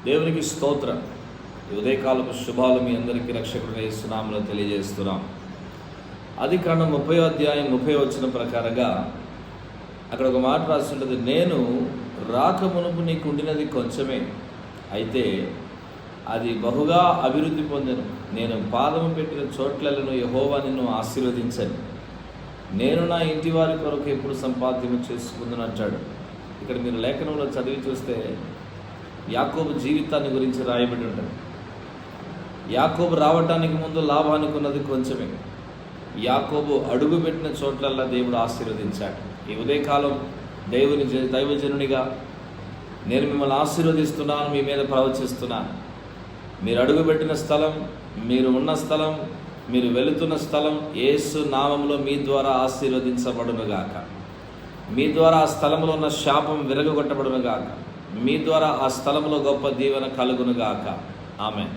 దేవునికి స్తోత్రం. ఈ ఉదయకాలపు శుభాలు మీ అందరికీ రక్షకుడైన యేసు నామములో తెలియజేస్తున్నాం. ఆదికాండం 30వ అధ్యాయం 30వ వచనం ప్రకారంగా అక్కడ ఒక మాట రాసి ఉంటుంది, నేను రాకమునుపు నీకు ఉండినది కొంచెమే, అయితే అది బహుగా అభివృద్ధి పొందెను. నేను పాదము పెట్టిన చోట్లను యెహోవా నిన్ను ఆశీర్వదించను. నేను నా ఇంటి వారి కొరకు ఎప్పుడు సంపాద్యము చేసుకుందని అంటాడు. ఇక్కడ మీరు లేఖనంలో చదివి చూస్తే యాకోబు జీవితాన్ని గురించి రాయబడి ఉంటుంది. యాకోబు రావటానికి ముందు లాభానికి ఉన్నది కొంచెమే. యాకోబు అడుగుపెట్టిన చోట్లల్లా దేవుడు ఆశీర్వదించాడు. ఈ ఉదయకాలం దైవజనునిగా నేను మిమ్మల్ని ఆశీర్వదిస్తున్నాను, మీ మీద ప్రవచిస్తున్నాను. మీరు అడుగుపెట్టిన స్థలం, మీరు ఉన్న స్థలం, మీరు వెళుతున్న స్థలం యేసు నామములో మీ ద్వారా ఆశీర్వదించబడునుగాక. మీ ద్వారా ఆ స్థలంలో ఉన్న శాపం విరగొట్టబడునుగాక. మీ ద్వారా ఆ స్థలంలో గొప్ప దీవెన కలుగునుగాక. ఆమేన్.